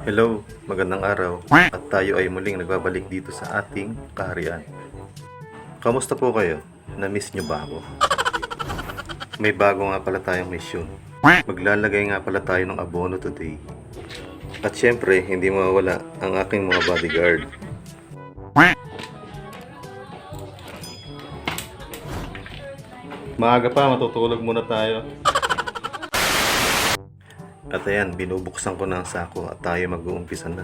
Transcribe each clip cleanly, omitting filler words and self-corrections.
Hello, magandang araw. At tayo ay muling nagbabalik dito sa ating kaharian. Kamusta po kayo? Na-miss nyo ba ako? May bago nga pala tayong mission. Maglalagay nga pala tayo ng abono today. At syempre, hindi mawawala ang aking mga bodyguard. Maaga pa, matutulog muna tayo. At ayan, binubuksan ko na ang sako at tayo mag-uumpisa na.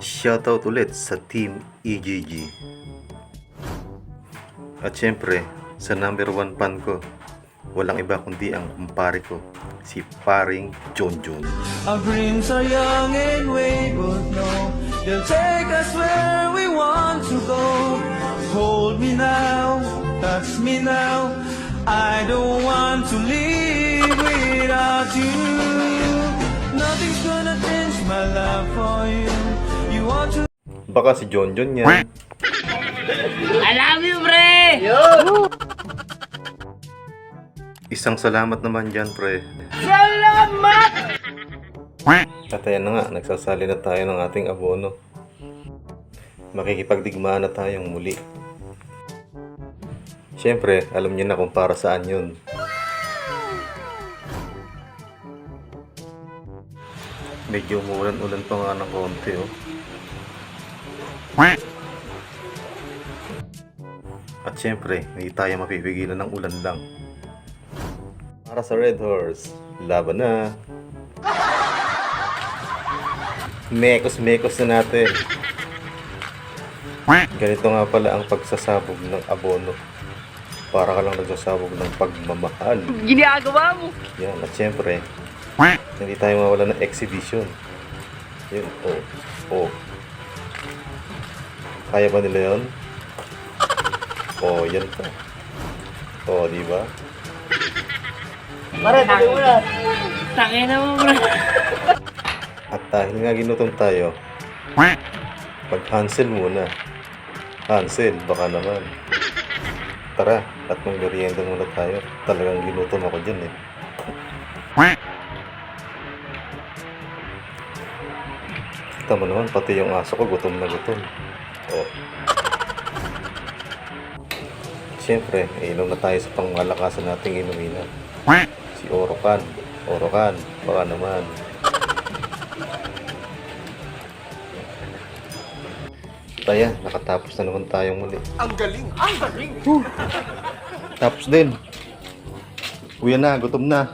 Shoutout ulit sa Team EGG. At syempre, sa number 1 fan ko, walang iba kundi ang kumpare ko, si Paring Jonjon. Our dreams are young and wayward, no, they'll take us where we want to go. Hold me now, touch me now, I don't want to live without you. Nothing's gonna change my love for you. You want to. Baka si Jonjon yan. I love you, pre! Isang salamat naman dyan, pre. Salamat! At ayan na nga, nagsasali na tayo ng ating abono. Makikipagdigmaan na tayong muli. Siyempre, alam niyo na kung para saan yun. Medyo umuulan-ulan pa nga ng konti, oh. At siyempre, hindi tayo mapipigilan ng ulan lang. Para sa Red Horse, laban na! Mekos-mekos na natin. Ganito nga pala ang pagsasabog ng abono. Para ka lang nagsasabog ng pagmamahal. Ginagawa mo! Yan, at syempre, hindi tayo mawala ng exhibition. Yun, oh, oh. Kaya ba nila yun? Oh, yan pa. Oh, di ba? Pare, tabi mo na! Tangin na mo, pre! At dahil nga ginutom tayo, mag-Hansel muna. Hansel, baka naman. Tara, at mag-merienda muna tayo. Talagang ginutom ako dyan eh. Kita mo naman, pati yung aso ko gutom na gutom. Oh. Siyempre, inom na tayo sa pangmalakasan nating inuminan. Si Orokan. Orokan, baka naman. Taya, nakatapos na naman tayong muli. Ang galing! Ang galing! Tapos din. Uwi na, gutom na.